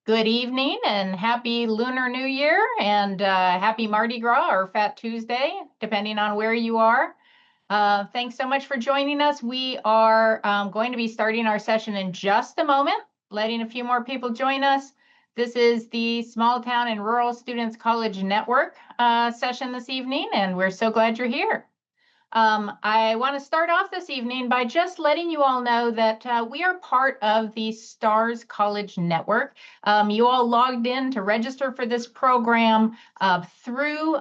Good evening and happy Lunar New Year and happy Mardi Gras or Fat Tuesday, depending on where you are. Thanks so much for joining us. We are going to be starting our session in just a moment, letting a few more people join us. This is the Small Town and Rural Students College Network session this evening, and we're so glad you're here. I want to start off this evening by just letting you all know that we are part of the STARS College Network. You all logged in to register for this program through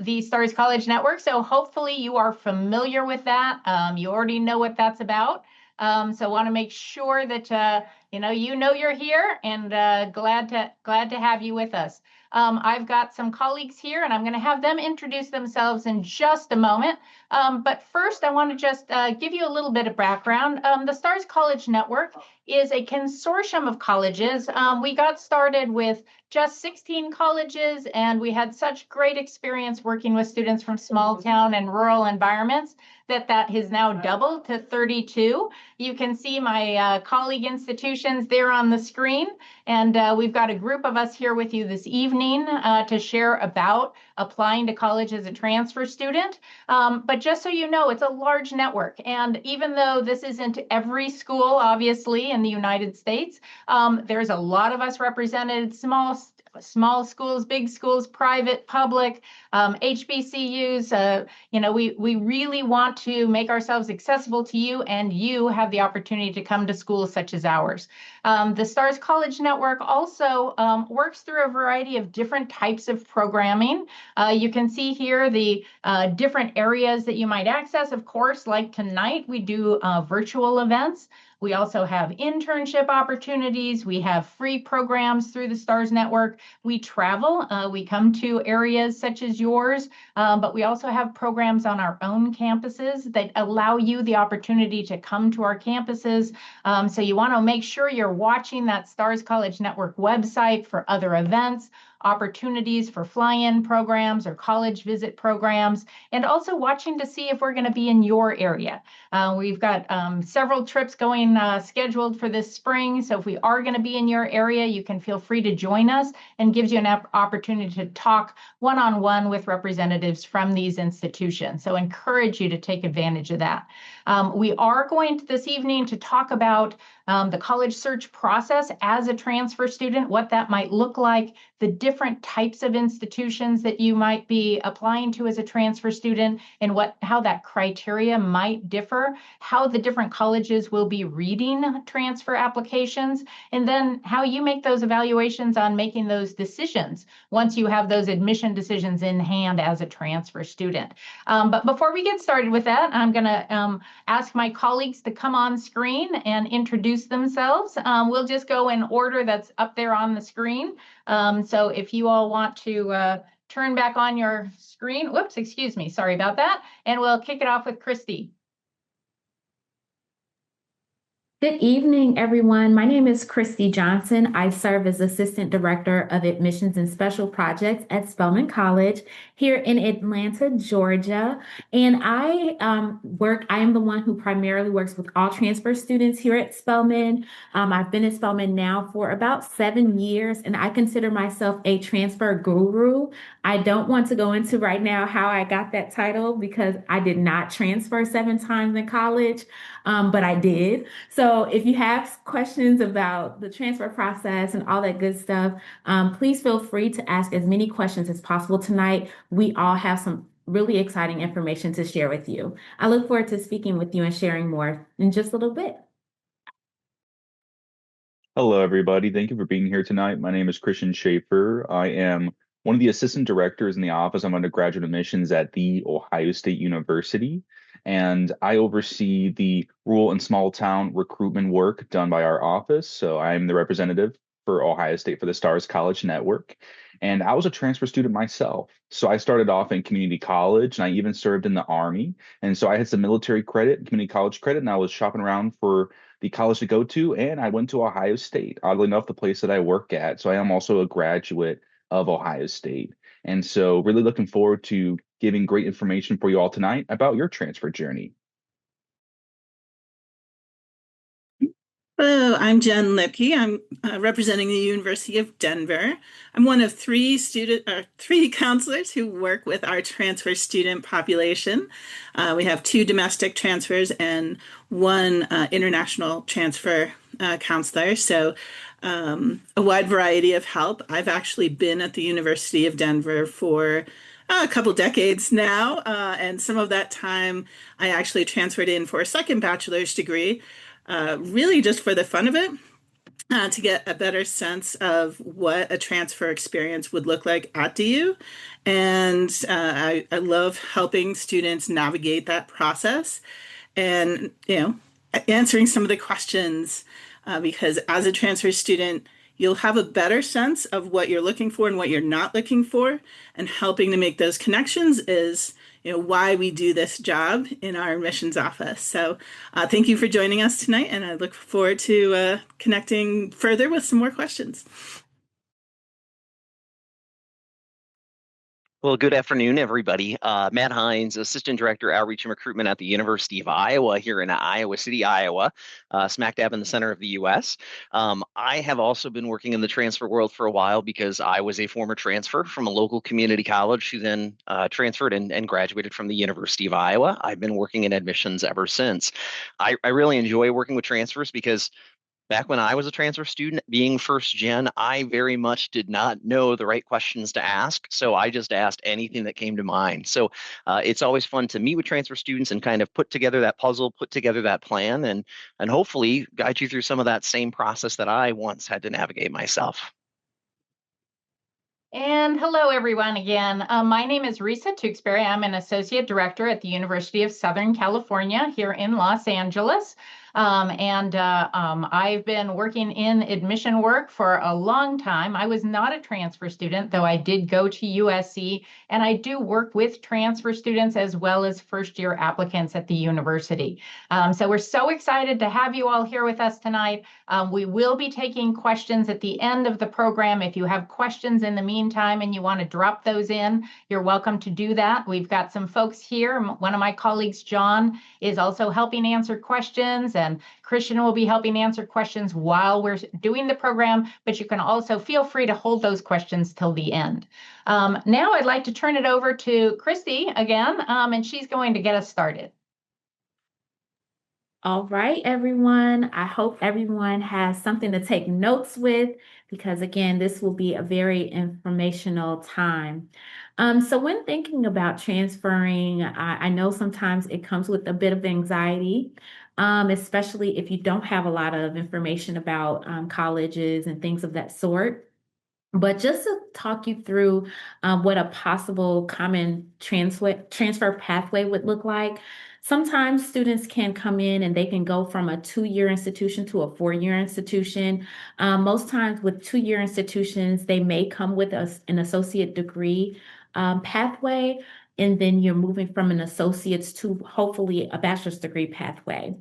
the STARS College Network, so hopefully you are familiar with that. You already know what that's about. So want to make sure that you know you're here, and glad to have you with us. I've got some colleagues here, and I'm going to have them introduce themselves in just a moment. But first, I want to just give you a little bit of background. The STARS College Network is a consortium of colleges. We got started with just 16 colleges, and we had such great experience working with students from small town and rural environments that has now doubled to 32. You can see my colleague institutions there on the screen, and we've got a group of us here with you this evening to share about applying to college as a transfer student. But just so you know, it's a large network. And even though this isn't every school, obviously, in the United States, there's a lot of us represented, small schools, big schools, private, public, HBCUs. We really want to make ourselves accessible to you, and you have the opportunity to come to schools such as ours. The STARS College Network also works through a variety of different types of programming. You can see here the different areas that you might access. Of course, like tonight, we do virtual events. We also have internship opportunities. We have free programs through the STARS Network. We travel. We come to areas such as yours, but we also have programs on our own campuses that allow you the opportunity to come to our campuses. So you want to make sure you're watching that STARS College Network website for other events, opportunities for fly-in programs or college visit programs, and also watching to see if we're going to be in your area. We've got several trips going scheduled for this spring, so if we are going to be in your area, you can feel free to join us, and gives you an opportunity to talk one-on-one with representatives from these institutions. So encourage you to take advantage of that. We are going to this evening to talk about the college search process as a transfer student, what that might look like, the different types of institutions that you might be applying to as a transfer student, and how that criteria might differ, how the different colleges will be reading transfer applications, and then how you make those evaluations on making those decisions once you have those admission decisions in hand as a transfer student. But before we get started with that, I'm going to ask my colleagues to come on screen and introduce themselves. We'll just go in order that's up there on the screen. So if you all want to turn back on your screen, whoops, excuse me, sorry about that. And we'll kick it off with Christy. Good evening, everyone. My name is Christy Johnson. I serve as Assistant Director of Admissions and Special Projects at Spelman College here in Atlanta, Georgia. And I am the one who primarily works with all transfer students here at Spelman. I've been at Spelman now for about 7 years, and I consider myself a transfer guru. I don't want to go into right now how I got that title because I did not transfer 7 times in college, but I did. So if you have questions about the transfer process and all that good stuff, please feel free to ask as many questions as possible tonight. We all have some really exciting information to share with you. I look forward to speaking with you and sharing more in just a little bit. Hello, everybody. Thank you for being here tonight. My name is Christian Schaefer. I am one of the assistant directors in the Office of Undergraduate Admissions at The Ohio State University, and I oversee the rural and small town recruitment work done by our office. So I'm the representative for Ohio State for the STARS College Network. And I was a transfer student myself. So I started off in community college, and I even served in the Army. And so I had some military credit, community college credit, and I was shopping around for the college to go to, and I went to Ohio State, oddly enough, the place that I work at. So I am also a graduate of Ohio State. And so really looking forward to giving great information for you all tonight about your transfer journey. Hello, I'm Jen Lipke. I'm representing the University of Denver. I'm one of three counselors who work with our transfer student population. We have two domestic transfers and one international transfer counselor. So a wide variety of help. I've actually been at the University of Denver for a couple decades now, and some of that time I actually transferred in for a second bachelor's degree, really just for the fun of it, to get a better sense of what a transfer experience would look like at DU. And I love helping students navigate that process and, answering some of the questions, because as a transfer student, you'll have a better sense of what you're looking for and what you're not looking for, and helping to make those connections is why we do this job in our admissions office. So thank you for joining us tonight, and I look forward to connecting further with some more questions. Well, good afternoon, everybody. Matt Hines, Assistant Director, Outreach and Recruitment at the University of Iowa here in Iowa City, Iowa, smack dab in the center of the U.S. I have also been working in the transfer world for a while because I was a former transfer from a local community college who then transferred and graduated from the University of Iowa. I've been working in admissions ever since. I really enjoy working with transfers because back when I was a transfer student, being first gen, I very much did not know the right questions to ask. So I just asked anything that came to mind. So it's always fun to meet with transfer students and kind of put together that puzzle, put together that plan, and hopefully guide you through some of that same process that I once had to navigate myself. And hello, everyone, again. My name is Risa Tewksbury. I'm an Associate Director at the University of Southern California here in Los Angeles. I've been working in admission work for a long time. I was not a transfer student, though I did go to USC, and I do work with transfer students as well as first-year applicants at the university. So we're so excited to have you all here with us tonight. We will be taking questions at the end of the program. If you have questions in the meantime and you want to drop those in, you're welcome to do that. We've got some folks here. One of my colleagues, John, is also helping answer questions, and Christian will be helping answer questions while we're doing the program, but you can also feel free to hold those questions till the end. Now I'd like to turn it over to Christy again, and she's going to get us started. All right, everyone. I hope everyone has something to take notes with because, again, this will be a very informational time. So when thinking about transferring, I know sometimes it comes with a bit of anxiety, especially if you don't have a lot of information about colleges and things of that sort. But just to talk you through what a possible common transfer pathway would look like, sometimes students can come in and they can go from a 2-year institution to a 4-year institution. Most times with 2-year institutions, they may come with an associate degree pathway, and then you're moving from an associate's to hopefully a bachelor's degree pathway.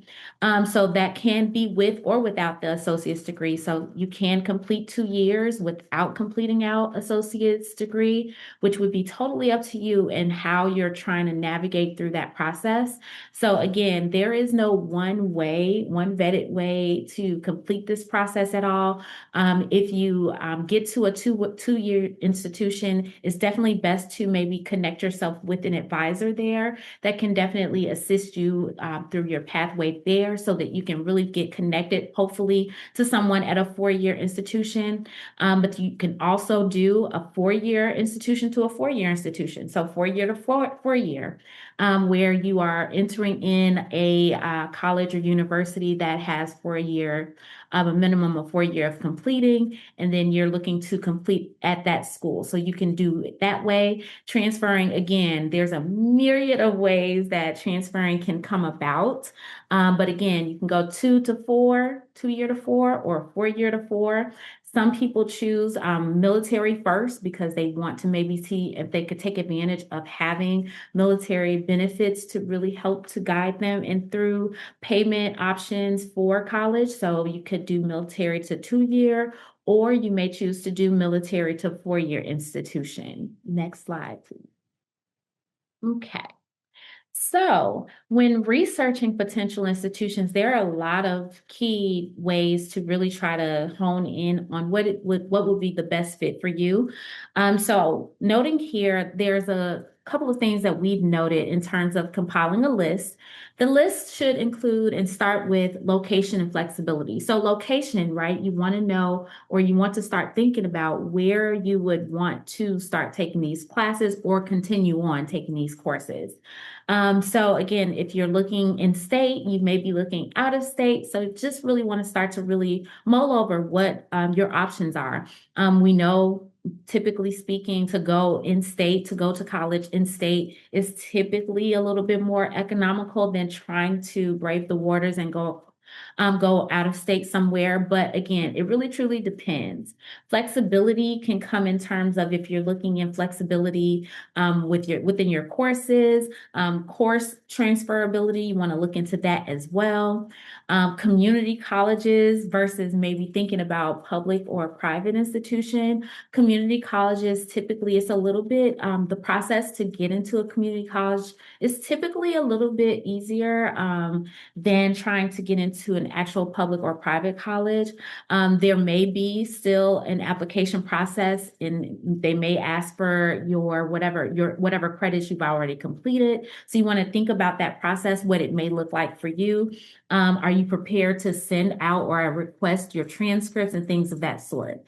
So that can be with or without the associate's degree. So you can complete 2 years without completing out associate's degree, which would be totally up to you and how you're trying to navigate through that process. So again, there is no one vetted way to complete this process at all. If you get to a two-year institution, it's definitely best to maybe connect yourself with an advisor there that can definitely assist you through your pathway there so that you can really get connected, hopefully, to someone at a 4-year institution. But you can also do a 4-year institution to a 4-year institution. So 4-year to 4-year, where you are entering in a college or university that has 4-year, a minimum of 4 years of completing, and then you're looking to complete at that school. So you can do it that way. Transferring, again, there's a myriad of ways that transferring can come about. But again, you can go 2 to 4, 2-year to 4, or 4-year to 4. Some people choose military first because they want to maybe see if they could take advantage of having military benefits to really help to guide them and through payment options for college. So you could do military to 2-year, or you may choose to do military to 4-year institution. Next slide, please. Okay. So, when researching potential institutions, there are a lot of key ways to really try to hone in on what would be the best fit for you. So, noting here, there's a couple of things that we've noted in terms of compiling a list. The list should include and start with location and flexibility. So, location, right? You want to know or you want to start thinking about where you would want to start taking these classes or continue on taking these courses. So again, if you're looking in state, you may be looking out of state. So just really want to start to really mull over what your options are. We know, typically speaking, to go in state, to go to college in state is typically a little bit more economical than trying to brave the waters and go out of state somewhere. But again, it really truly depends. Flexibility can come in terms of if you're looking in flexibility within your courses, course transferability, you want to look into that as well. Community colleges versus maybe thinking about public or private institution. Community colleges, typically it's a little bit, the process to get into a community college is typically a little bit easier than trying to get into an actual public or private college. There may be still an application process, and they may ask for your whatever credits you've already completed. So you want to think about that process, what it may look like for you. Are you prepared to send out or request your transcripts and things of that sort?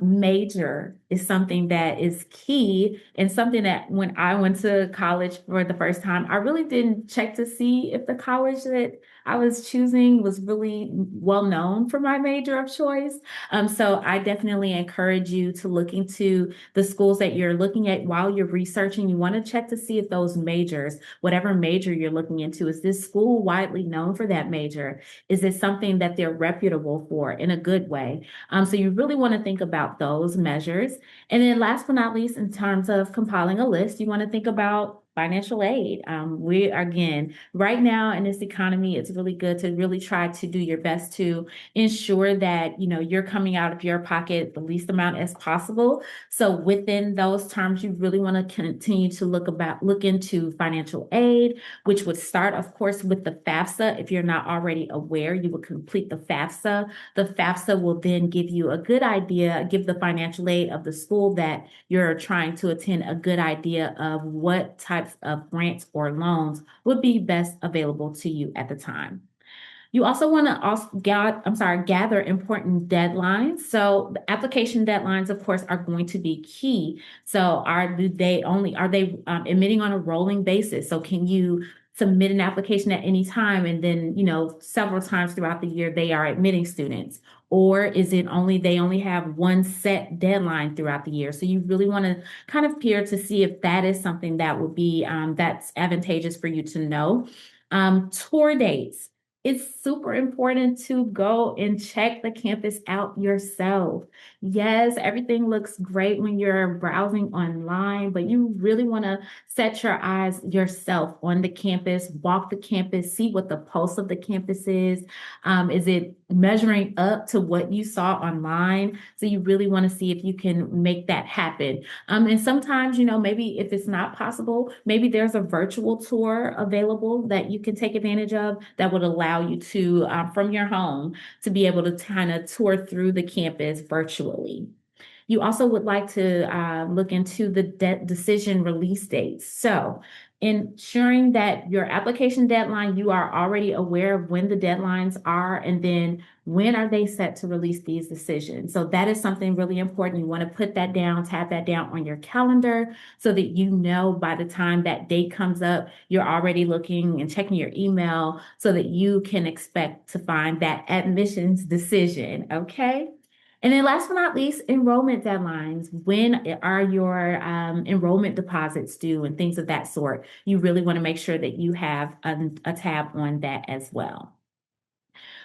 Major is something that is key and something that when I went to college for the first time, I really didn't check to see if the college that I was choosing was really well known for my major of choice. So I definitely encourage you to look into the schools that you're looking at while you're researching. You want to check to see if those majors, whatever major you're looking into, is this school widely known for that major? Is it something that they're reputable for in a good way? So you really want to think about those measures. And then last but not least, in terms of compiling a list, you want to think about financial aid. We again, right now in this economy, it's really good to really try to do your best to ensure that you're coming out of your pocket the least amount as possible. So within those terms, you really want to continue to look into financial aid, which would start, of course, with the FAFSA. If you're not already aware, you would complete the FAFSA. The FAFSA will then give you a good idea, give the financial aid of the school that you're trying to attend a good idea of what types of grants or loans would be best available to you at the time. You also want to gather important deadlines. So the application deadlines, of course, are going to be key. So are they admitting on a rolling basis? So can you submit an application at any time and then, several times throughout the year they are admitting students? Or is it they only have one set deadline throughout the year? So you really want to kind of peer to see if that is something that would be that's advantageous for you to know. Tour dates. It's super important to go and check the campus out yourself. Yes, everything looks great when you're browsing online, but you really want to set your eyes yourself on the campus, walk the campus, see what the pulse of the campus is. Is it measuring up to what you saw online? So you really want to see if you can make that happen. And sometimes, maybe if it's not possible, maybe there's a virtual tour available that you can take advantage of that would allow you to, from your home, to be able to kind of tour through the campus virtually. You also would like to look into the decision release dates. So ensuring that your application deadline, you are already aware of when the deadlines are, and then when are they set to release these decisions. So that is something really important. You want to put that down, tap that down on your calendar so that by the time that date comes up, you're already looking and checking your email so that you can expect to find that admissions decision, okay? And then last but not least, enrollment deadlines. When are your enrollment deposits due and things of that sort? You really want to make sure that you have a tab on that as well.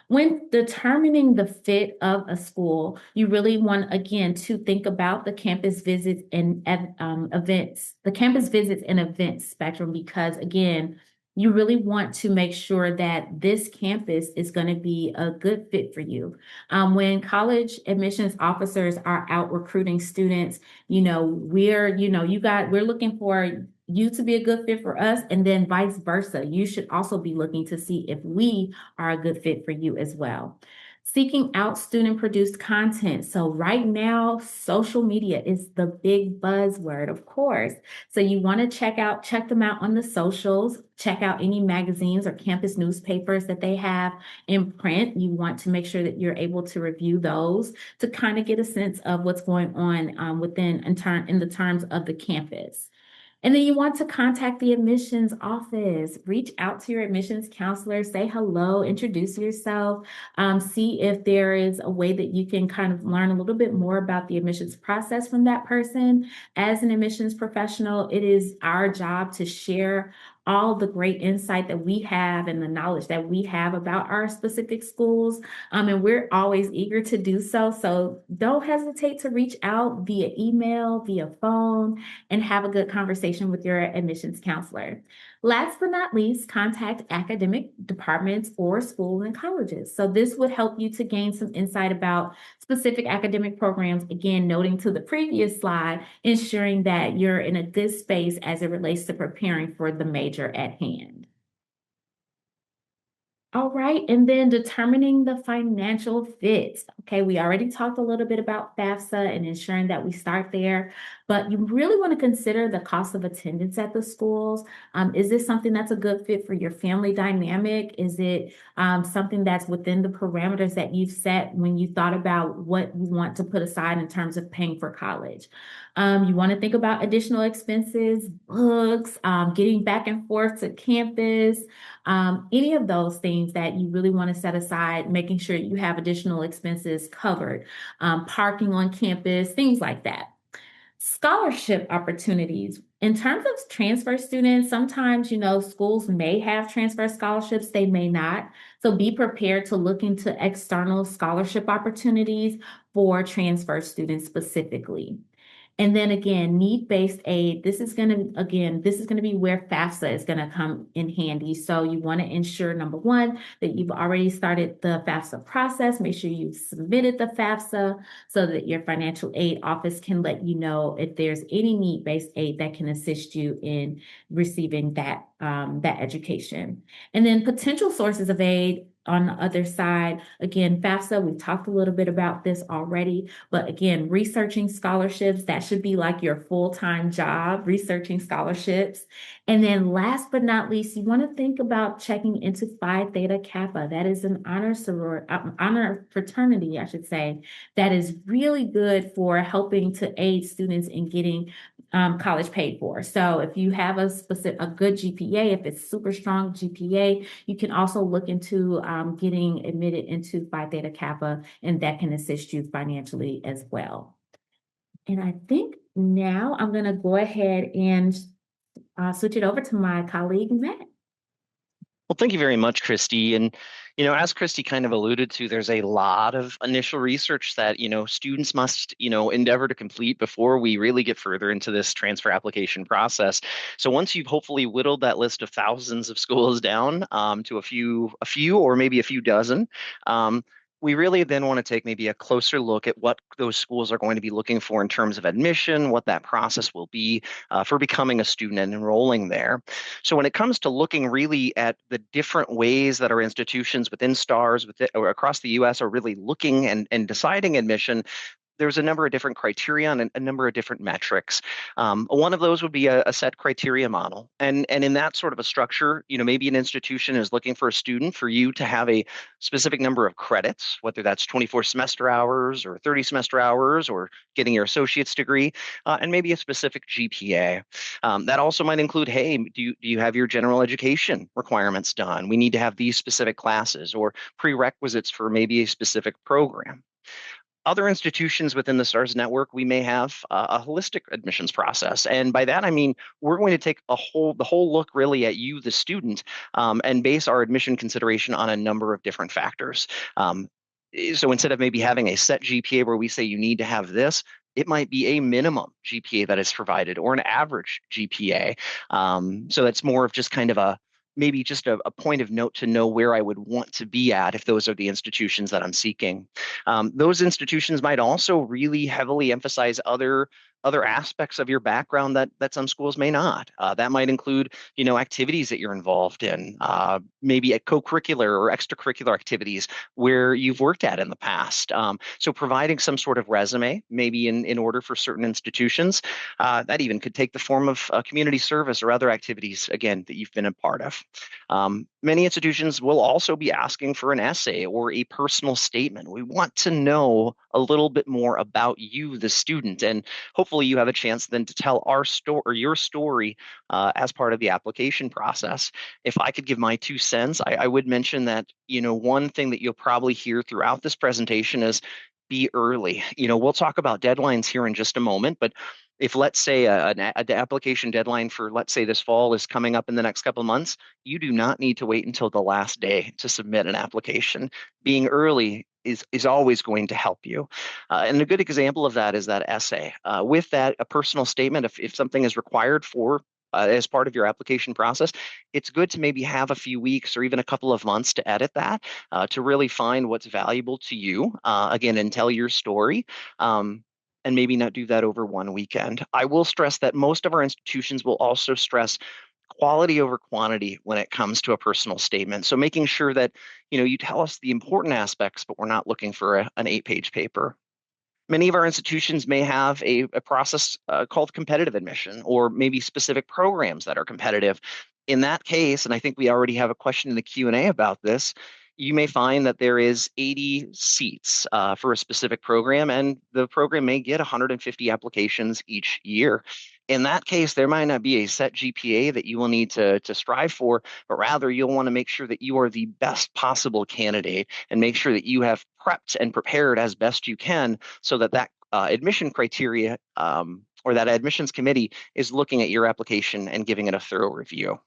When determining the fit of a school, you really want, again, to think about the campus visits and events, the campus visits and events spectrum, because again, you really want to make sure that this campus is going to be a good fit for you. When college admissions officers are out recruiting students, we're looking for you to be a good fit for us, and then vice versa. You should also be looking to see if we are a good fit for you as well. Seeking out student produced content. So right now, social media is the big buzzword, of course. So you want to check them out on the socials, check out any magazines or campus newspapers that they have in print. You want to make sure that you're able to review those to kind of get a sense of what's going on in the terms of the campus. And then you want to contact the admissions office, reach out to your admissions counselor, say hello, introduce yourself, see if there is a way that you can kind of learn a little bit more about the admissions process from that person. As an admissions professional, it is our job to share all the great insight that we have and the knowledge that we have about our specific schools. And we're always eager to do so. So don't hesitate to reach out via email, via phone, and have a good conversation with your admissions counselor. Last but not least, contact academic departments or schools and colleges. So this would help you to gain some insight about specific academic programs, again, noting to the previous slide, ensuring that you're in a good space as it relates to preparing for the major at hand. All right, and then determining the financial fit. Okay, we already talked a little bit about FAFSA and ensuring that we start there, but you really want to consider the cost of attendance at the schools. Is this something that's a good fit for your family dynamic? Is it something that's within the parameters that you've set when you thought about what you want to put aside in terms of paying for college? You want to think about additional expenses, books, getting back and forth to campus, any of those things that you really want to set aside, making sure you have additional expenses covered, parking on campus, things like that. Scholarship opportunities. In terms of transfer students, sometimes, schools may have transfer scholarships, they may not. So be prepared to look into external scholarship opportunities for transfer students specifically. And then again, need-based aid, this is going to be where FAFSA is going to come in handy. So you want to ensure, number one, that you've already started the FAFSA process. Make sure you've submitted the FAFSA so that your financial aid office can let you know if there's any need-based aid that can assist you in receiving that education. And then potential sources of aid. On the other side, again, FAFSA, we've talked a little bit about this already, but again, researching scholarships, that should be like your full-time job, researching scholarships. And then last but not least, you want to think about checking into Phi Theta Kappa. That is an honor fraternity, I should say, that is really good for helping to aid students in getting college paid for. So if you have a good GPA, if it's super strong GPA, you can also look into getting admitted into Phi Theta Kappa, and that can assist you financially as well. And I think now I'm going to go ahead and switch it over to my colleague, Matt. Well, thank you very much, Christy. And, as Christy kind of alluded to, there's a lot of initial research that, students must, endeavor to complete before we really get further into this transfer application process. So once you've hopefully whittled that list of thousands of schools down to a few or maybe a few dozen, we really then want to take maybe a closer look at what those schools are going to be looking for in terms of admission, what that process will be for becoming a student and enrolling there. So when it comes to looking really at the different ways that our institutions within STARS or across the U.S. are really looking and deciding admission, there's a number of different criteria and a number of different metrics. One of those would be a set criteria model. And in that sort of a structure, maybe an institution is looking for a student for you to have a specific number of credits, whether that's 24 semester hours or 30 semester hours or getting your associate's degree, and maybe a specific GPA. That also might include, hey, do you have your general education requirements done? We need to have these specific classes or prerequisites for maybe a specific program. Other institutions within the STARS network, we may have a holistic admissions process. And by that, I mean, we're going to take the whole look really at you, the student, and base our admission consideration on a number of different factors. So instead of maybe having a set GPA where we say you need to have this, it might be a minimum GPA that is provided or an average GPA. So that's more of just kind of maybe just a point of note to know where I would want to be at if those are the institutions that I'm seeking. Those institutions might also really heavily emphasize other other aspects of your background that some schools may not. That might include, activities that you're involved in, maybe a co-curricular or extracurricular activities where you've worked at in the past. So providing some sort of resume, maybe in order for certain institutions, that even could take the form of community service or other activities, again, that you've been a part of. Many institutions will also be asking for an essay or a personal statement. We want to know a little bit more about you, the student, and hopefully you have a chance then to tell our story or your story as part of the application process. If I could give my 2 cents, I would mention that, one thing that you'll probably hear throughout this presentation is be early. We'll talk about deadlines here in just a moment, but if let's say an application deadline for, let's say, this fall is coming up in the next couple of months, you do not need to wait until the last day to submit an application. Being early is always going to help you. And a good example of that is that essay. With that, a personal statement, if something is required for as part of your application process, it's good to maybe have a few weeks or even a couple of months to edit that, to really find what's valuable to you, again, and tell your story. And maybe not do that over one weekend. I will stress that most of our institutions will also stress quality over quantity when it comes to a personal statement. So making sure that, you tell us the important aspects, but we're not looking for an 8-page paper. Many of our institutions may have a process called competitive admission, or maybe specific programs that are competitive. In that case, and I think we already have a question in the Q&A about this, you may find that there is 80 seats for a specific program, and the program may get 150 applications each year. In that case, there might not be a set GPA that you will need to strive for, but rather you'll want to make sure that you are the best possible candidate and make sure that you have prepped and prepared as best you can so that admission criteria or that admissions committee is looking at your application and giving it a thorough review.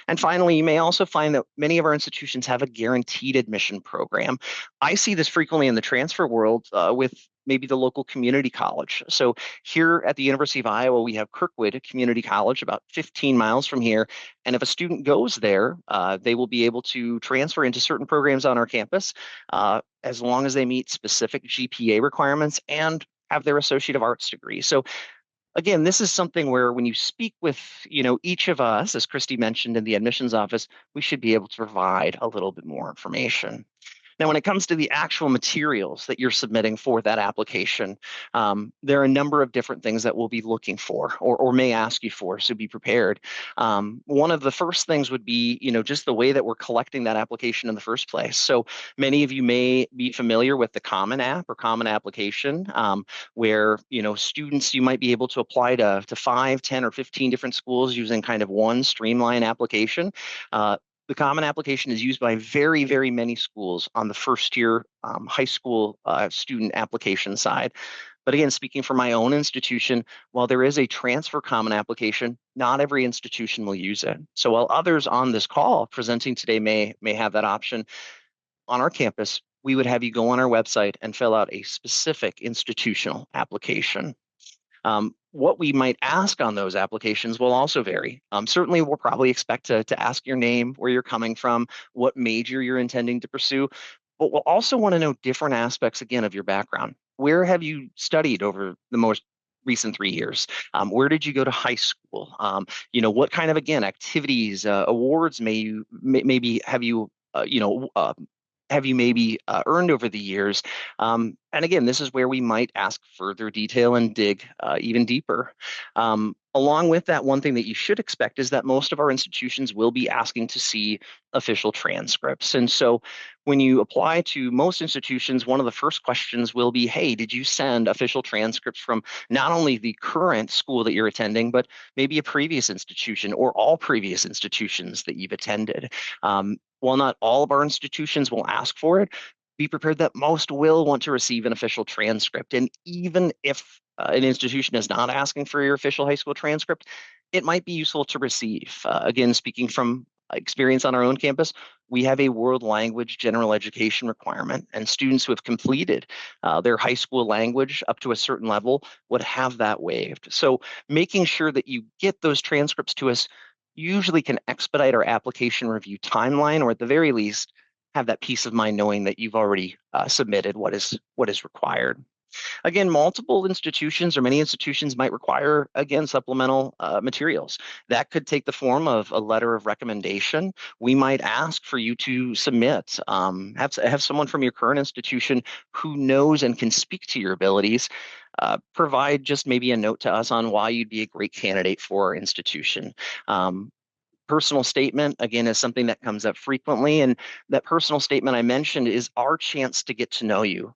And finally, you may also find that many of our institutions have a guaranteed admission program. I see this frequently in the transfer world with maybe the local community college. So here at the University of Iowa, we have Kirkwood Community College, about 15 miles from here. And if a student goes there, they will be able to transfer into certain programs on our campus as long as they meet specific GPA requirements and have their Associate of Arts degree. So again, this is something where when you speak with, each of us, as Christy mentioned in the admissions office, we should be able to provide a little bit more information. Now, when it comes to the actual materials that you're submitting for that application, there are a number of different things that we'll be looking for or may ask you for, so be prepared. One of the first things would be, just the way that we're collecting that application in the first place. So many of you may be familiar with the Common App or Common Application, where, students, you might be able to apply to 5, 10, or 15 different schools using kind of one streamlined application. The Common Application is used by very, very many schools on the first year high school student application side. But again, speaking for my own institution, while there is a transfer Common Application, not every institution will use it. So while others on this call presenting today may have that option, on our campus, we would have you go on our website and fill out a specific institutional application. What we might ask on those applications will also vary. Certainly, we'll probably expect to ask your name, where you're coming from, what major you're intending to pursue, but we'll also want to know different aspects, again, of your background. Where have you studied over the most recent 3 years? Where did you go to high school? What kind of, again, activities, awards maybe have you, have you maybe earned over the years? And again, this is where we might ask further detail and dig even deeper. Along with that, one thing that you should expect is that most of our institutions will be asking to see official transcripts. And so when you apply to most institutions, one of the first questions will be, hey, did you send official transcripts from not only the current school that you're attending, but maybe a previous institution or all previous institutions that you've attended? While not all of our institutions will ask for it, be prepared that most will want to receive an official transcript. And even if an institution is not asking for your official high school transcript, it might be useful to receive. Again, speaking from experience on our own campus, we have a world language general education requirement, and students who have completed their high school language up to a certain level would have that waived. So making sure that you get those transcripts to us usually can expedite our application review timeline, or at the very least, have that peace of mind knowing that you've already submitted what is required. Again, multiple institutions or many institutions might require, again, supplemental materials. That could take the form of a letter of recommendation. We might ask for you to submit, have someone from your current institution who knows and can speak to your abilities, provide just maybe a note to us on why you'd be a great candidate for our institution. Personal statement, again, is something that comes up frequently. And that personal statement I mentioned is our chance to get to know you.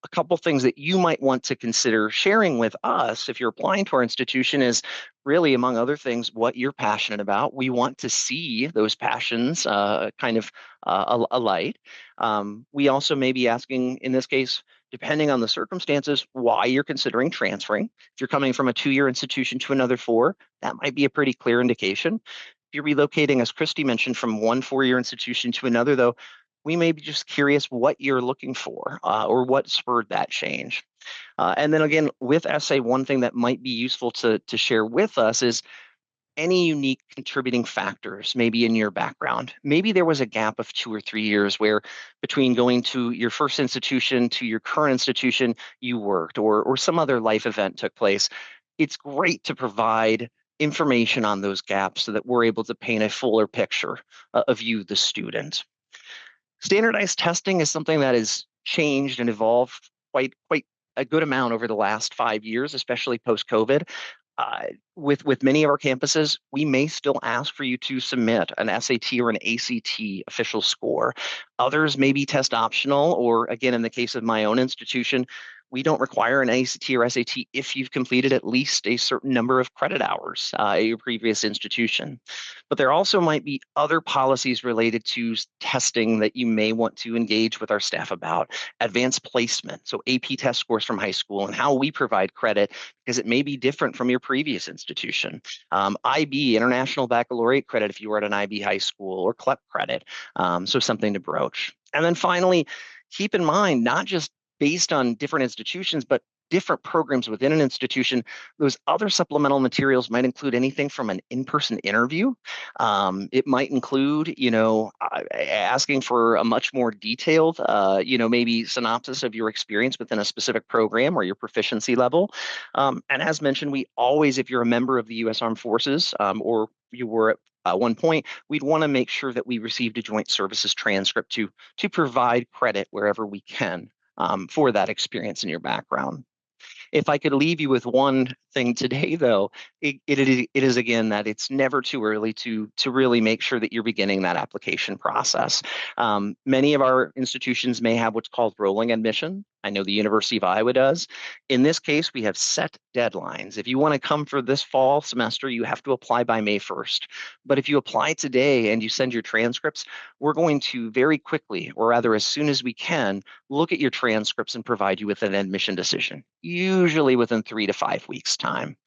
A couple things that you might want to consider sharing with us if you're applying to our institution is really, among other things, what you're passionate about. We want to see those passions alight. We also may be asking, in this case, depending on the circumstances, why you're considering transferring. If you're coming from a 2-year institution to another 4, that might be a pretty clear indication. If you're relocating, as Christy mentioned, from one 4-year institution to another, though, we may be just curious what you're looking for or what spurred that change. And then again, with essay, one thing that might be useful to share with us is any unique contributing factors maybe in your background. Maybe there was a gap of 2 or 3 years where between going to your first institution to your current institution, you worked or some other life event took place. It's great to provide information on those gaps so that we're able to paint a fuller picture of you, the student. Standardized testing is something that has changed and evolved quite a good amount over the last 5 years, especially post-COVID. With many of our campuses, we may still ask for you to submit an SAT or an ACT official score. Others may be test optional, or again, in the case of my own institution, we don't require an ACT or SAT if you've completed at least a certain number of credit hours at your previous institution. But there also might be other policies related to testing that you may want to engage with our staff about. Advanced placement, so AP test scores from high school and how we provide credit, because it may be different from your previous institution. IB, International Baccalaureate credit if you were at an IB high school, or CLEP credit, so something to broach. And then finally, keep in mind, not just based on different institutions, but different programs within an institution, those other supplemental materials might include anything from an in-person interview. It might include, asking for a much more detailed, maybe synopsis of your experience within a specific program or your proficiency level. And as mentioned, we always, if you're a member of the U.S. Armed Forces or you were at one point, we'd want to make sure that we received a joint services transcript to provide credit wherever we can for that experience in your background. If I could leave you with one thing today, though, it is again that it's never too early to really make sure that you're beginning that application process. Many of our institutions may have what's called rolling admission. I know the University of Iowa does. In this case, we have set deadlines. If you want to come for this fall semester, you have to apply by May 1st. But if you apply today and you send your transcripts, we're going to very quickly, or rather as soon as we can, look at your transcripts and provide you with an admission decision, usually within 3 to 5 weeks' time.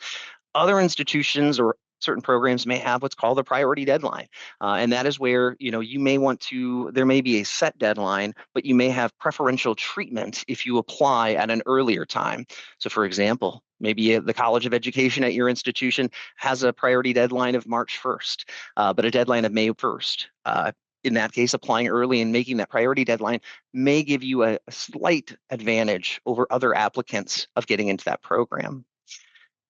Other institutions or certain programs may have what's called a priority deadline. And that is where, you may want to, there may be a set deadline, but you may have preferential treatment if you apply at an earlier time. So for example, maybe the College of Education at your institution has a priority deadline of March 1st, but a deadline of May 1st. In that case, applying early and making that priority deadline may give you a slight advantage over other applicants of getting into that program.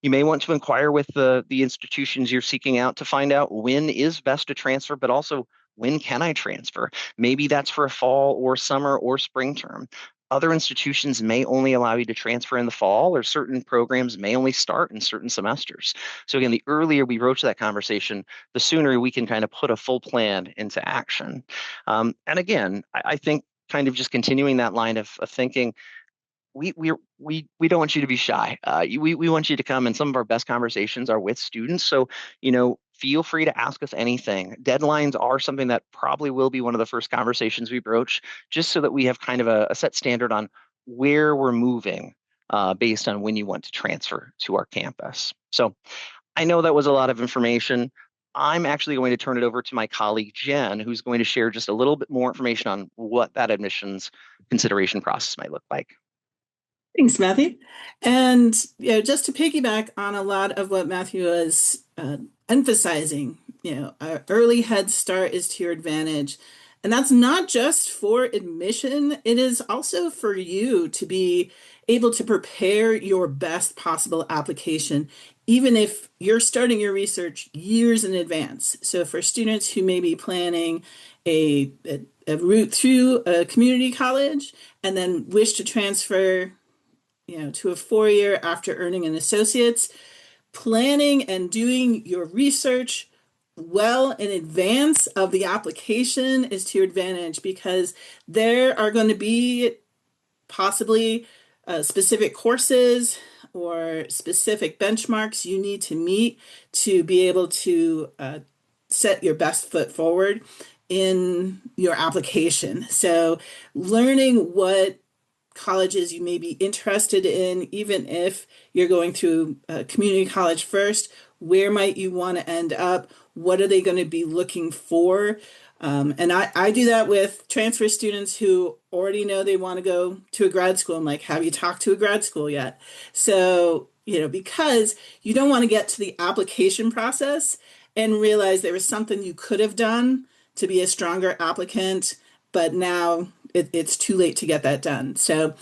You may want to inquire with the institutions you're seeking out to find out when is best to transfer, but also when can I transfer? Maybe that's for a fall or summer or spring term. Other institutions may only allow you to transfer in the fall, or certain programs may only start in certain semesters. So again, the earlier we broach that conversation, the sooner we can kind of put a full plan into action. And again, I think kind of just continuing that line of thinking, we don't want you to be shy. We want you to come, and some of our best conversations are with students. So, feel free to ask us anything. Deadlines are something that probably will be one of the first conversations we broach, just so that we have kind of a set standard on where we're moving based on when you want to transfer to our campus. So I know that was a lot of information. I'm actually going to turn it over to my colleague, Jen, who's going to share just a little bit more information on what that admissions consideration process might look like. Thanks, Matthew. And just to piggyback on a lot of what Matthew was emphasizing, our early head start is to your advantage. And that's not just for admission, it is also for you to be able to prepare your best possible application, even if you're starting your research years in advance. So for students who may be planning a route through a community college and then wish to transfer, to a 4-year after earning an associate's, planning and doing your research well in advance of the application is to your advantage, because there are going to be possibly specific courses or specific benchmarks you need to meet to be able to set your best foot forward in your application. So learning what colleges you may be interested in, even if you're going through community college first, where might you want to end up? What are they going to be looking for? And I do that with transfer students who already know they want to go to a grad school. I'm like, have you talked to a grad school yet? So, because you don't want to get to the application process and realize there was something you could have done to be a stronger applicant, but now it's too late to get that done. So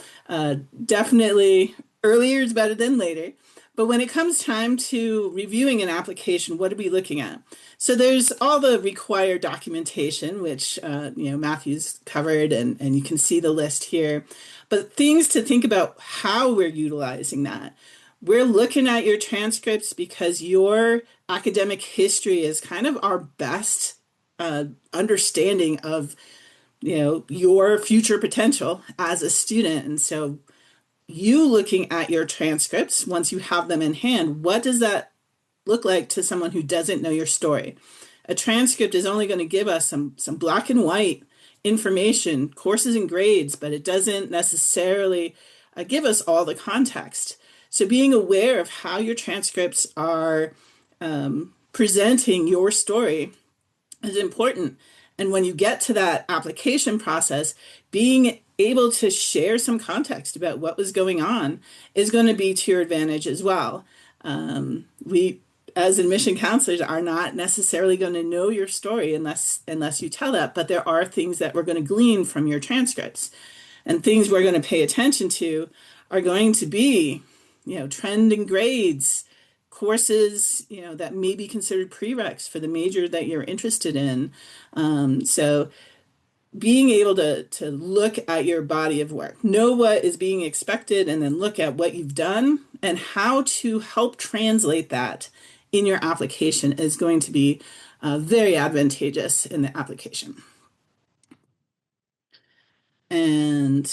definitely earlier is better than later. But when it comes time to reviewing an application, what are we looking at? So there's all the required documentation, which Matthew's covered, and you can see the list here. But things to think about how we're utilizing that. We're looking at your transcripts because your academic history is kind of our best understanding of your future potential as a student. And so you looking at your transcripts, once you have them in hand, what does that look like to someone who doesn't know your story? A transcript is only going to give us some black and white information, courses and grades, but it doesn't necessarily give us all the context. So being aware of how your transcripts are presenting your story is important. And when you get to that application process, being able to share some context about what was going on is going to be to your advantage as well. We, as admission counselors, are not necessarily going to know your story unless you tell that, but there are things that we're going to glean from your transcripts. And things we're going to pay attention to are going to be, trend in grades, courses, that may be considered prereqs for the major that you're interested in. So being able to look at your body of work, know what is being expected, and then look at what you've done and how to help translate that in your application is going to be very advantageous in the application. And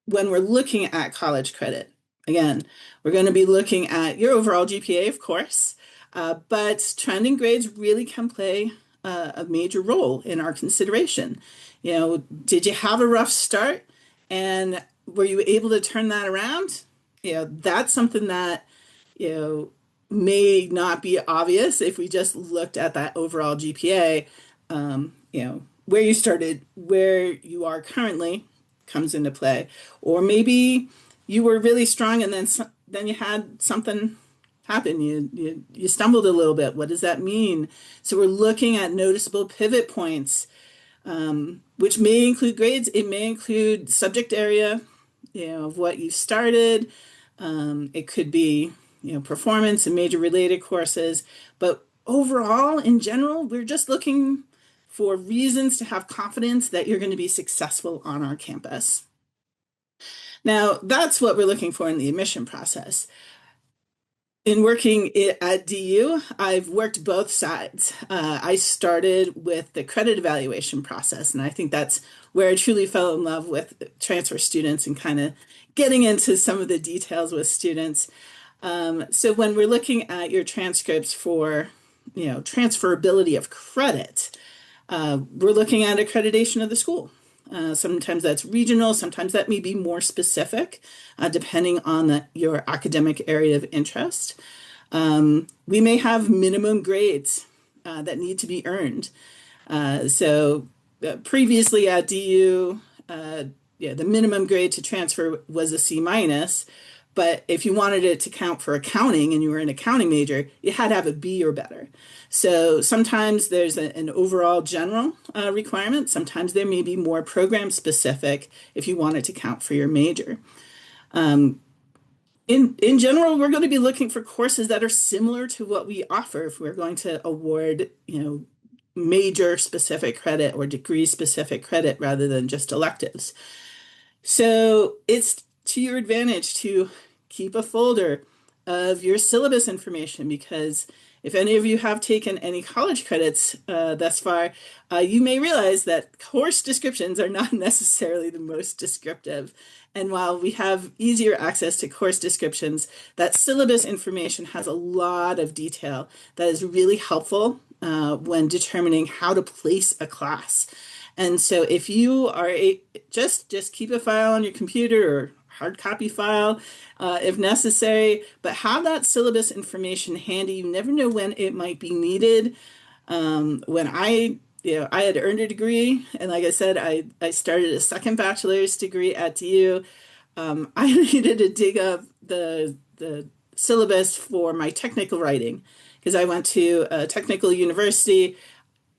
when we're looking at college credit, again, we're going to be looking at your overall GPA, of course, but trending grades really can play a major role in our consideration. Did you have a rough start and were you able to turn that around? That's something that, may not be obvious if we just looked at that overall GPA. Where you started, where you are currently comes into play. Or maybe you were really strong and then you had something happen. You stumbled a little bit. What does that mean? So we're looking at noticeable pivot points, which may include grades. It may include subject area, of what you started. It could be, performance and major related courses. But overall, in general, we're just looking for reasons to have confidence that you're going to be successful on our campus. Now, that's what we're looking for in the admission process. In working at DU, I've worked both sides. I started with the credit evaluation process, and I think that's where I truly fell in love with transfer students and kind of getting into some of the details with students. So when we're looking at your transcripts for, transferability of credit, we're looking at accreditation of the school. Sometimes that's regional, sometimes that may be more specific, depending on your academic area of interest. We may have minimum grades that need to be earned. So previously at DU, the minimum grade to transfer was a C-, But if you wanted it to count for accounting and you were an accounting major, you had to have a B or better. So sometimes there's an overall general requirement. Sometimes there may be more program specific if you want it to count for your major. In general, we're going to be looking for courses that are similar to what we offer if we're going to award, major specific credit or degree specific credit rather than just electives. So it's to your advantage to keep a folder of your syllabus information, because if any of you have taken any college credits thus far, you may realize that course descriptions are not necessarily the most descriptive. And while we have easier access to course descriptions, that syllabus information has a lot of detail that is really helpful when determining how to place a class. And so if you are just keep a file on your computer or hard copy file if necessary, but have that syllabus information handy. You never know when it might be needed. When I had earned a degree, and like I said, I started a second bachelor's degree at DU. I needed to dig up the syllabus for my technical writing because I went to a technical university.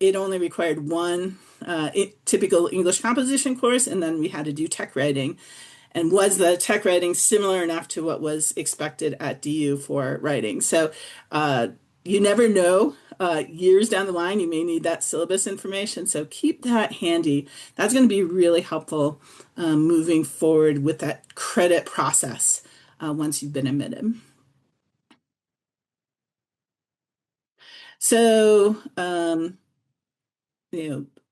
It only required one typical English composition course, and then we had to do tech writing. And was the tech writing similar enough to what was expected at DU for writing? So you never know. Years down the line, you may need that syllabus information. So keep that handy. That's going to be really helpful moving forward with that credit process once you've been admitted. So,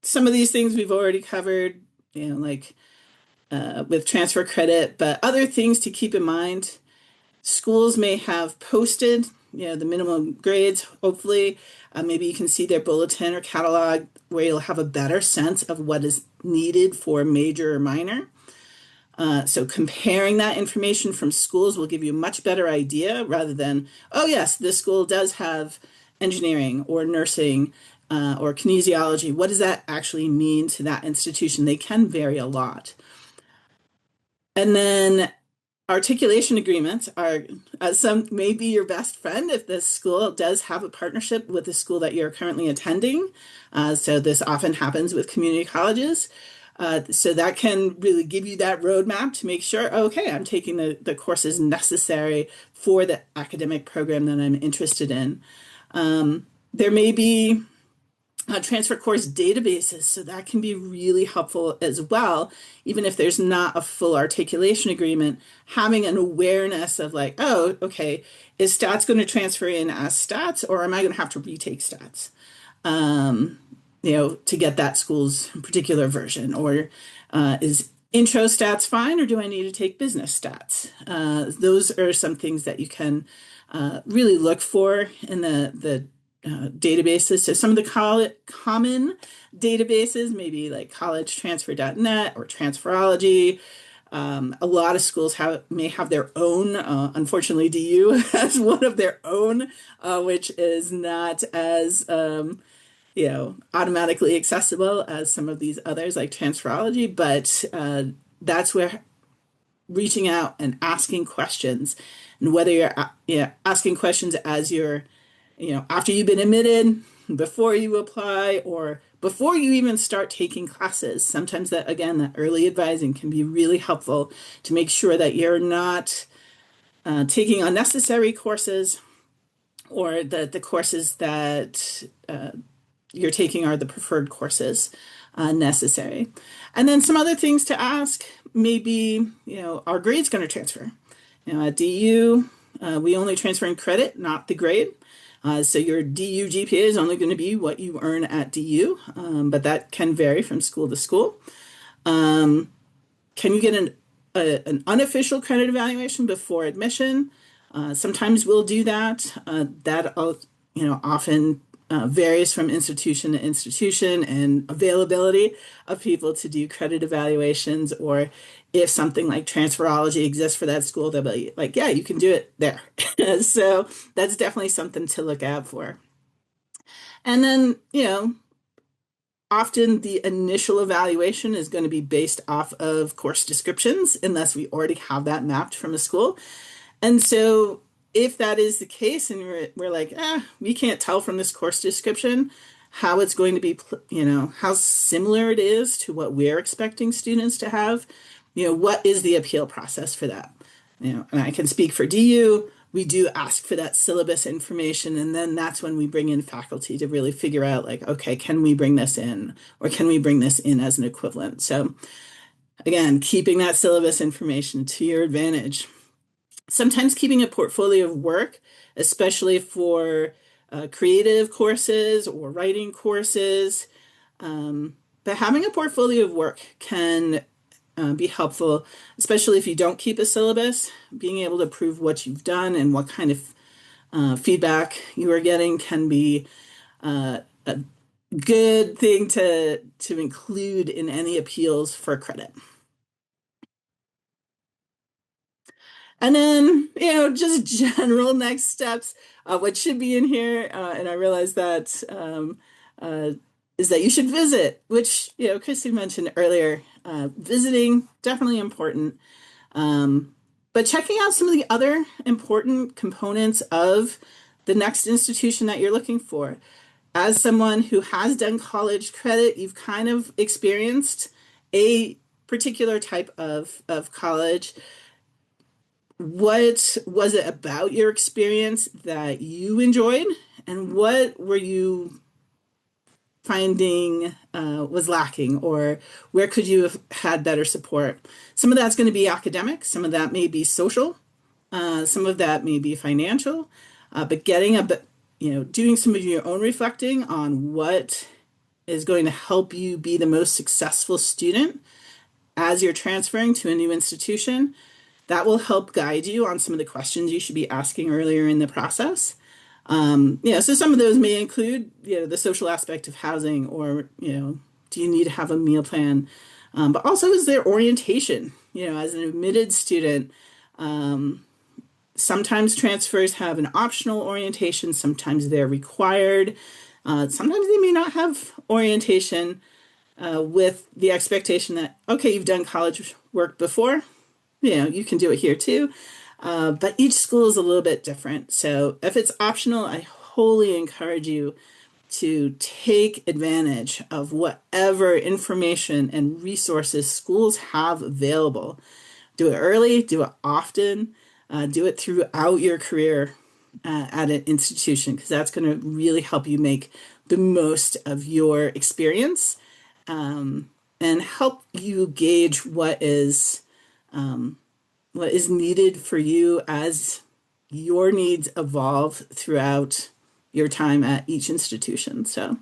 some of these things we've already covered, like with transfer credit, but other things to keep in mind. Schools may have posted, the minimum grades, hopefully. Maybe you can see their bulletin or catalog where you'll have a better sense of what is needed for major or minor. So comparing that information from schools will give you a much better idea rather than, oh yes, this school does have engineering or nursing or kinesiology. What does that actually mean to that institution? They can vary a lot. And then articulation agreements are some may be your best friend if the school does have a partnership with the school that you're currently attending. So this often happens with community colleges. So that can really give you that roadmap to make sure, okay, I'm taking the courses necessary for the academic program that I'm interested in. There may be transfer course databases, so that can be really helpful as well. Even if there's not a full articulation agreement, having an awareness of like, oh, okay, is stats going to transfer in as stats, or am I going to have to retake stats, to get that school's particular version? Or is intro stats fine, or do I need to take business stats? Those are some things that you can really look for in the databases. So some of the common databases, maybe like collegetransfer.net or Transferology. A lot of schools may have their own. Unfortunately, DU has one of their own, which is not as automatically accessible as some of these others like Transferology. But that's where reaching out and asking questions, and whether you're asking questions as you're after you've been admitted, before you apply, or before you even start taking classes. Sometimes that early advising can be really helpful to make sure that you're not taking unnecessary courses, or that the courses that you're taking are the preferred courses necessary. And then some other things to ask, maybe, are grades going to transfer? At DU, we only transfer in credit, not the grade. So your DU GPA is only going to be what you earn at DU, but that can vary from school to school. Can you get an unofficial credit evaluation before admission? Sometimes we'll do that. That often varies from institution to institution and availability of people to do credit evaluations, or if something like Transferology exists for that school, they'll be like, yeah, you can do it there. So that's definitely something to look out for. And then, often the initial evaluation is going to be based off of course descriptions, unless we already have that mapped from a school. And so if that is the case and we're like, we can't tell from this course description how it's going to be, how similar it is to what we're expecting students to have, what is the appeal process for that? And I can speak for DU. We do ask for that syllabus information, and then that's when we bring in faculty to really figure out, like, okay, can we bring this in, or can we bring this in as an equivalent? So again, keeping that syllabus information to your advantage. Sometimes keeping a portfolio of work, especially for creative courses or writing courses, but having a portfolio of work can be helpful, especially if you don't keep a syllabus. Being able to prove what you've done and what kind of feedback you are getting can be a good thing to include in any appeals for credit. And then, just general next steps. What should be in here, and I realize that is that you should visit, which, Christy mentioned earlier. Visiting, definitely important. But checking out some of the other important components of the next institution that you're looking for. As someone who has done college credit, you've kind of experienced a particular type of college. What was it about your experience that you enjoyed, and what were you finding was lacking, or where could you have had better support? Some of that's going to be academic, some of that may be social, some of that may be financial, but doing some of your own reflecting on what is going to help you be the most successful student as you're transferring to a new institution. That will help guide you on some of the questions you should be asking earlier in the process. So some of those may include, the social aspect of housing, or, do you need to have a meal plan? But also, is there orientation? As an admitted student, sometimes transfers have an optional orientation, sometimes they're required. Sometimes they may not have orientation with the expectation that, okay, you've done college work before, you can do it here too. But each school is a little bit different. So if it's optional, I wholly encourage you to take advantage of whatever information and resources schools have available. Do it early, do it often, do it throughout your career at an institution, because that's going to really help you make the most of your experience, and help you gauge what is needed for you as your needs evolve throughout your time at each institution. So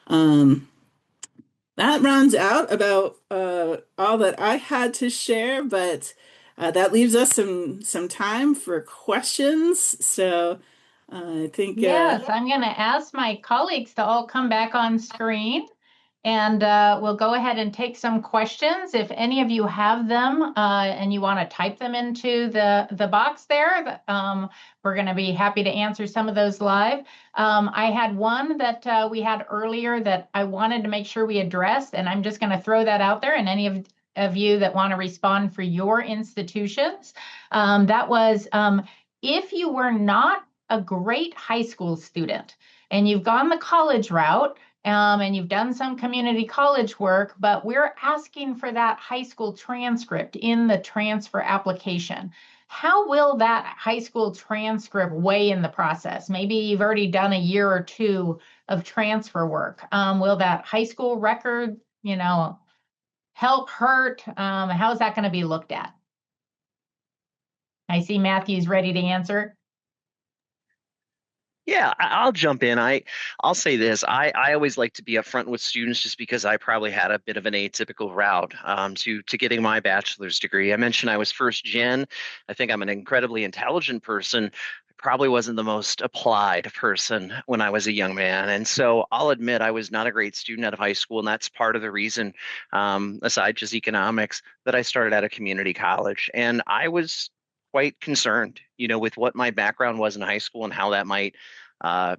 that rounds out about all that I had to share, but that leaves us some time for questions. So I think yes, I'm going to ask my colleagues to all come back on screen. And we'll go ahead and take some questions. If any of you have them and you want to type them into the box there, we're going to be happy to answer some of those live. I had one that we had earlier that I wanted to make sure we addressed, and I'm just going to throw that out there. And any of you that want to respond for your institutions, that was, if you were not a great high school student and you've gone the college route, and you've done some community college work, but we're asking for that high school transcript in the transfer application. How will that high school transcript weigh in the process? Maybe you've already done a year or two of transfer work. Will that high school record, help, hurt? How's that going to be looked at? I see Matthew's ready to answer. Yeah, I'll jump in. I'll say this. I always like to be upfront with students, just because I probably had a bit of an atypical route to getting my bachelor's degree. I mentioned I was first gen. I think I'm an incredibly intelligent person. I probably wasn't the most applied person when I was a young man. And so I'll admit I was not a great student out of high school. And that's part of the reason, aside just economics, that I started at a community college. And I was quite concerned, with what my background was in high school and how that might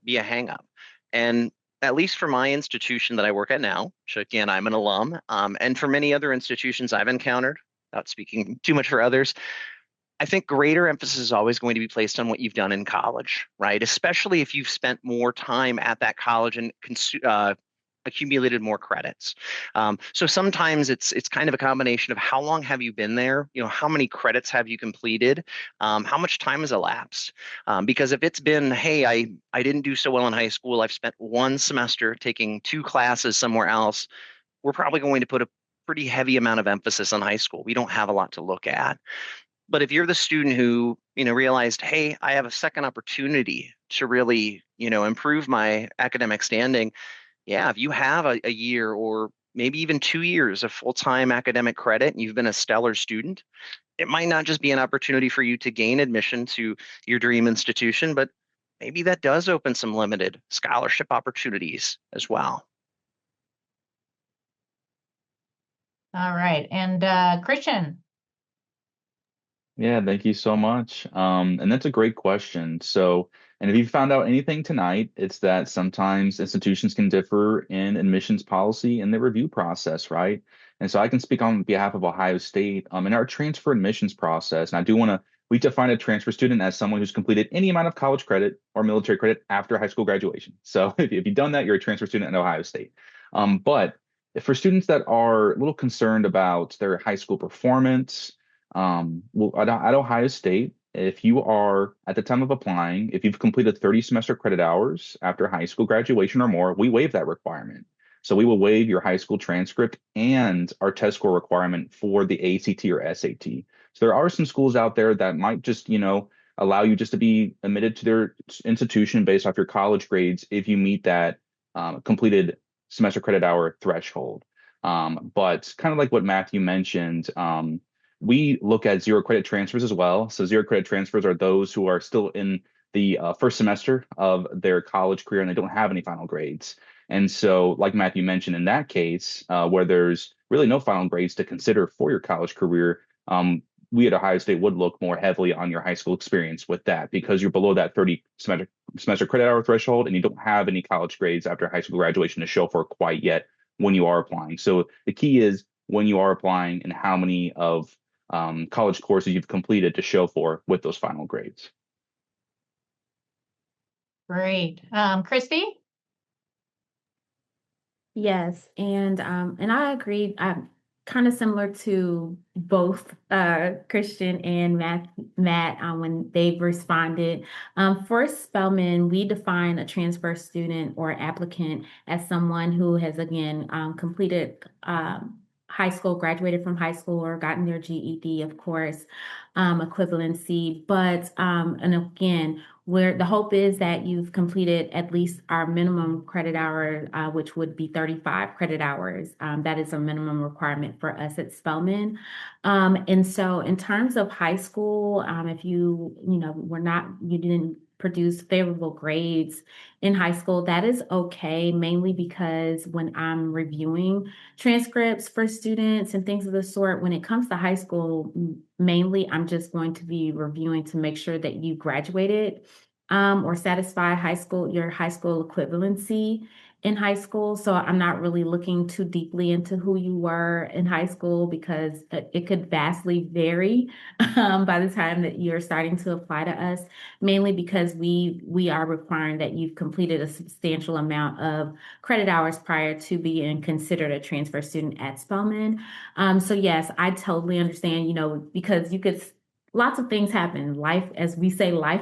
be a hang up. And at least for my institution that I work at now, which again, I'm an alum, and for many other institutions I've encountered, without speaking too much for others, I think greater emphasis is always going to be placed on what you've done in college, right? Especially if you've spent more time at that college and accumulated more credits. So sometimes it's kind of a combination of how long have you been there, how many credits have you completed, how much time has elapsed. Because if it's been, hey, I didn't do so well in high school, I've spent one semester taking 2 classes somewhere else, we're probably going to put a pretty heavy amount of emphasis on high school. We don't have a lot to look at. But if you're the student who, realized, hey, I have a second opportunity to really, improve my academic standing, yeah, if you have a year or maybe even 2 years of full-time academic credit and you've been a stellar student, it might not just be an opportunity for you to gain admission to your dream institution, but maybe that does open some limited scholarship opportunities as well. All right. And Christian. Yeah, thank you so much. And that's a great question. So, and if you found out anything tonight, it's that sometimes institutions can differ in admissions policy and the review process, right? And so I can speak on behalf of Ohio State in our transfer admissions process. And I do want to, we define a transfer student as someone who's completed any amount of college credit or military credit after high school graduation. So if you've done that, you're a transfer student at Ohio State. But for students that are a little concerned about their high school performance, well, at Ohio State, if you are at the time of applying, if you've completed 30 semester credit hours after high school graduation or more, we waive that requirement. So we will waive your high school transcript and our test score requirement for the ACT or SAT. So there are some schools out there that might just, allow you just to be admitted to their institution based off your college grades if you meet that completed semester credit hour threshold. But kind of like what Matthew mentioned, we look at zero credit transfers as well. So zero credit transfers are those who are still in the first semester of their college career and they don't have any final grades. And so, like Matthew mentioned, in that case, where there's really no final grades to consider for your college career, we at Ohio State would look more heavily on your high school experience with that because you're below that 30 semester credit hour threshold and you don't have any college grades after high school graduation to show for quite yet when you are applying. So the key is when you are applying and how many of college courses you've completed to show for with those final grades. Great. Christy? Yes, and I agree. Kind of similar to both Christian and Matt when they've responded. For Spelman, we define a transfer student or applicant as someone who has again completed high school, graduated from high school, or gotten their GED, of course, equivalency. But and again, where the hope is that you've completed at least our minimum credit hour, which would be 35 credit hours. That is a minimum requirement for us at Spelman. And so in terms of high school, if you didn't produce favorable grades in high school, that is okay, mainly because when I'm reviewing transcripts for students and things of the sort, when it comes to high school, mainly I'm just going to be reviewing to make sure that you graduated or satisfy your high school equivalency in high school. So I'm not really looking too deeply into who you were in high school because it could vastly vary by the time that you're starting to apply to us, mainly because we are requiring that you've completed a substantial amount of credit hours prior to being considered a transfer student at Spelman. So yes, I totally understand, because you could lots of things happen. Life, as we say, life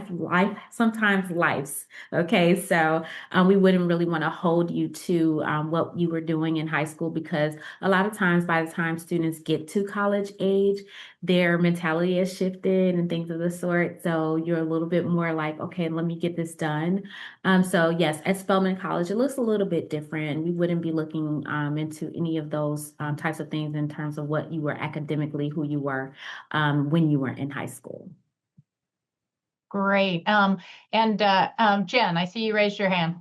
sometimes life's. Okay, so we wouldn't really want to hold you to what you were doing in high school because a lot of times by the time students get to college age, their mentality has shifted and things of the sort. So you're a little bit more like, okay, let me get this done. So yes, at Spelman College, it looks a little bit different. We wouldn't be looking into any of those types of things in terms of what you were academically, who you were when you were in high school. Great. And Jen, I see you raised your hand.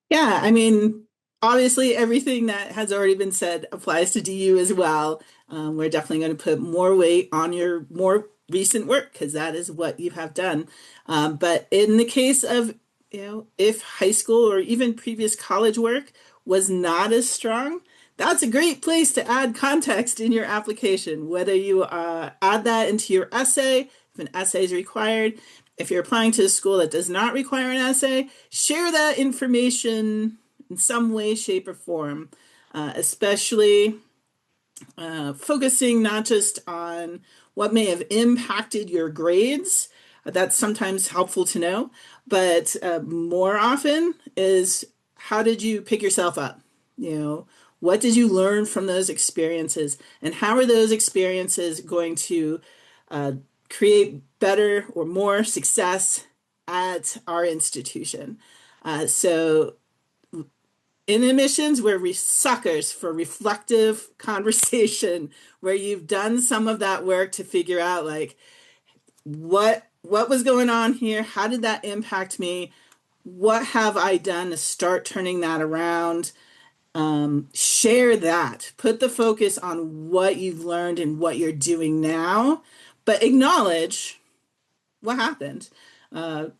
Yeah, I mean, obviously everything that has already been said applies to DU as well. We're definitely going to put more weight on your more recent work because that is what you have done. But in the case of if high school or even previous college work was not as strong, that's a great place to add context in your application, whether you add that into your essay, if an essay is required. If you're applying to a school that does not require an essay, share that information in some way, shape, or form, especially focusing not just on what may have impacted your grades. That's sometimes helpful to know, but more often is how did you pick yourself up? What did you learn from those experiences, and how are those experiences going to create better or more success at our institution? So in admissions, we're suckers for reflective conversation, where you've done some of that work to figure out like what was going on here, how did that impact me, what have I done to start turning that around. Share that, put the focus on what you've learned and what you're doing now, but acknowledge what happened. Like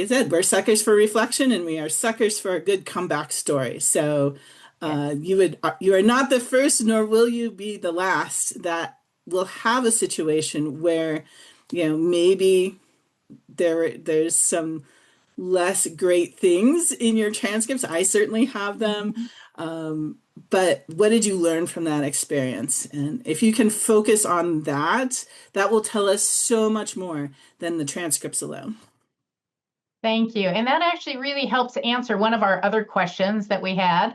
I said, we're suckers for reflection, and we are suckers for a good comeback story. So you are not the first, nor will you be the last that will have a situation where maybe there's some less great things in your transcripts. I certainly have them. But what did you learn from that experience? And if you can focus on that, that will tell us so much more than the transcripts alone. Thank you. And that actually really helps answer one of our other questions that we had,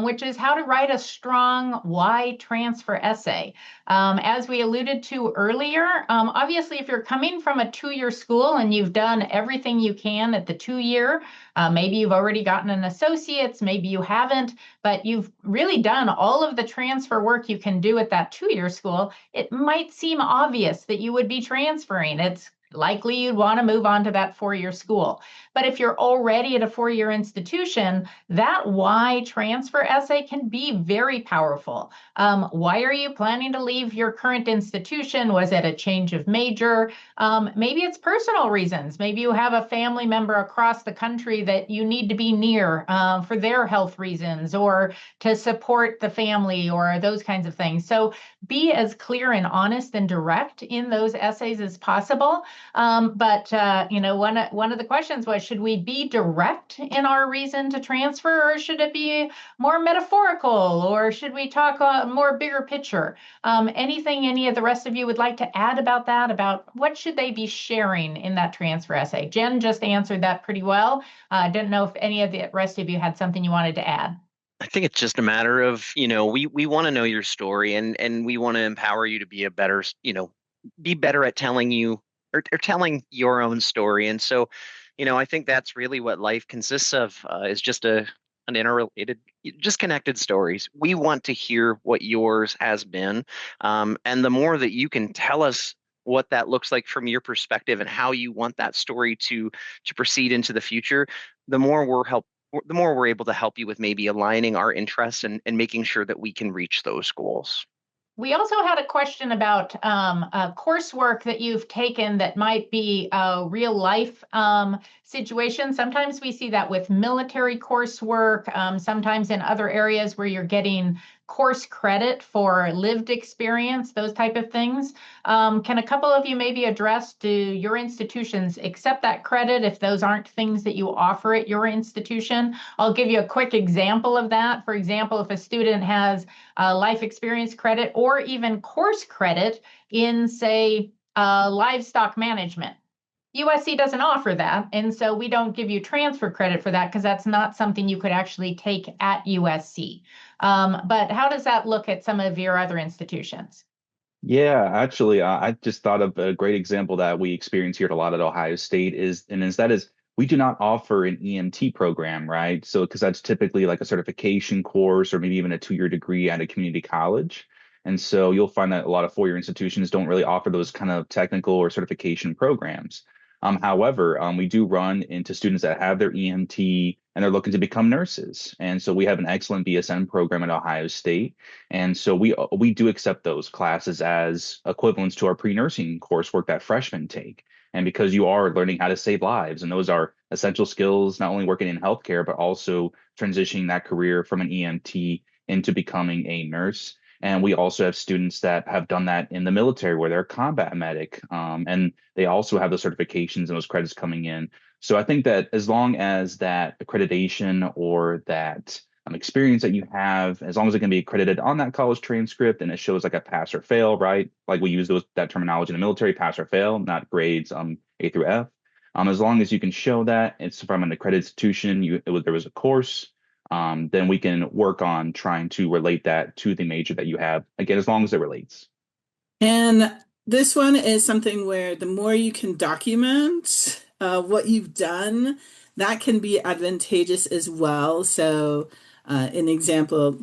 which is how to write a strong why transfer essay. As we alluded to earlier, obviously, if you're coming from a two-year school and you've done everything you can at the two-year, maybe you've already gotten an associate's, maybe you haven't, but you've really done all of the transfer work you can do at that two-year school, it might seem obvious that you would be transferring. It's likely you'd want to move on to that four-year school. But if you're already at a four-year institution, that why transfer essay can be very powerful. Why are you planning to leave your current institution? Was it a change of major? Maybe it's personal reasons. Maybe you have a family member across the country that you need to be near for their health reasons or to support the family or those kinds of things. So be as clear and honest and direct in those essays as possible. But one of the questions was, should we be direct in our reason to transfer, or should it be more metaphorical, or should we talk more bigger picture? Anything any of the rest of you would like to add about that, about what should they be sharing in that transfer essay? Jen just answered that pretty well. I didn't know if any of the rest of you had something you wanted to add. I think it's just a matter of, we want to know your story, and we want to empower you to be be better at telling you or telling your own story. And so, I think that's really what life consists of, is just an interrelated, just connected stories. We want to hear what yours has been. And the more that you can tell us what that looks like from your perspective and how you want that story to proceed into the future, the more we're able to help you with maybe aligning our interests and making sure that we can reach those goals. We also had a question about coursework that you've taken that might be a real life situation. Sometimes we see that with military coursework, sometimes in other areas where you're getting course credit for lived experience, those type of things. Can a couple of you maybe address, do your institutions accept that credit if those aren't things that you offer at your institution? I'll give you a quick example of that. For example, if a student has life experience credit or even course credit in, say, livestock management, USC doesn't offer that, and so we don't give you transfer credit for that because that's not something you could actually take at USC. But how does that look at some of your other institutions? Yeah, actually, I just thought of a great example that we experience here a lot at Ohio State is we do not offer an EMT program, right? So because that's typically like a certification course or maybe even a two-year degree at a community college. And so you'll find that a lot of four-year institutions don't really offer those kind of technical or certification programs. However, we do run into students that have their EMT and they're looking to become nurses. And so we have an excellent BSN program at Ohio State. And so we do accept those classes as equivalents to our pre-nursing coursework that freshmen take. and because you are learning how to save lives. And those are essential skills, not only working in healthcare, but also transitioning that career from an EMT into becoming a nurse. And we also have students that have done that in the military where they're a combat medic. And they also have those certifications and those credits coming in. So I think that as long as that accreditation or that experience that you have, as long as it can be accredited on that college transcript and it shows like a pass or fail, right? Like we use that terminology in the military, pass or fail, not grades A through F. As long as you can show that it's from an accredited institution, there was a course, then we can work on trying to relate that to the major that you have. Again, as long as it relates. And this one is something where the more you can document what you've done, that can be advantageous as well. So, an example,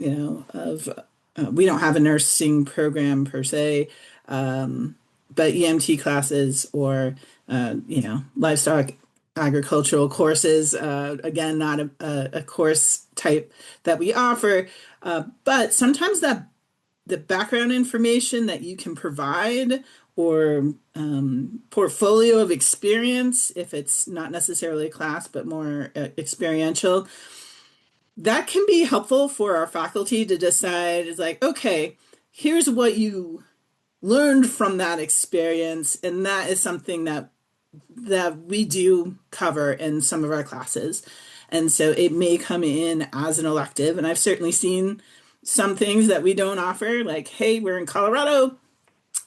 of we don't have a nursing program per se, but EMT classes or livestock agricultural courses, again, not a course type that we offer, but sometimes the background information that you can provide or portfolio of experience, if it's not necessarily a class, but more experiential, that can be helpful for our faculty to decide is like, okay, here's what you learned from that experience. And that is something that we do cover in some of our classes. And so it may come in as an elective. And I've certainly seen some things that we don't offer, like, hey, we're in Colorado,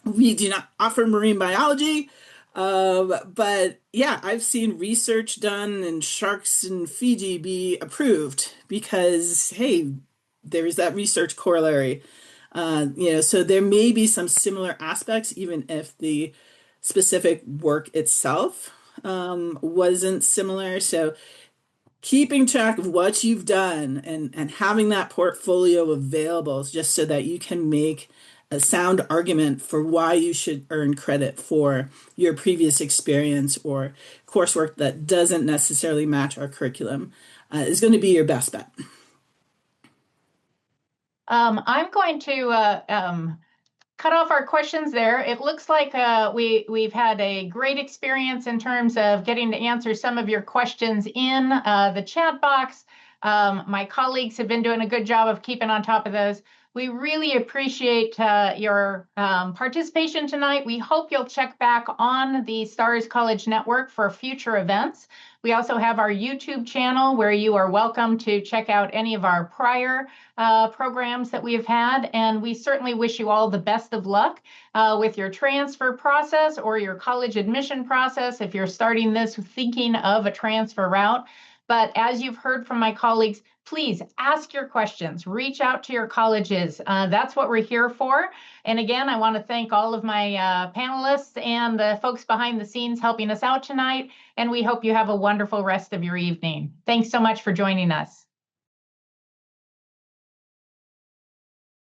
we do not offer marine biology. But yeah, I've seen research done in sharks in Fiji be approved because, hey, there's that research corollary. So there may be some similar aspects, even if the specific work itself wasn't similar. So keeping track of what you've done and having that portfolio available just so that you can make a sound argument for why you should earn credit for your previous experience or coursework that doesn't necessarily match our curriculum is going to be your best bet. I'm going to cut off our questions there. It looks like we've had a great experience in terms of getting to answer some of your questions in the chat box. My colleagues have been doing a good job of keeping on top of those. We really appreciate your participation tonight. We hope you'll check back on the Stars College Network for future events. We also have our YouTube channel where you are welcome to check out any of our prior programs that we have had. And we certainly wish you all the best of luck with your transfer process or your college admission process if you're starting this thinking of a transfer route. But as you've heard from my colleagues, please ask your questions, reach out to your colleges. That's what we're here for. And again, I want to thank all of my panelists and the folks behind the scenes helping us out tonight. And we hope you have a wonderful rest of your evening. Thanks so much for joining us.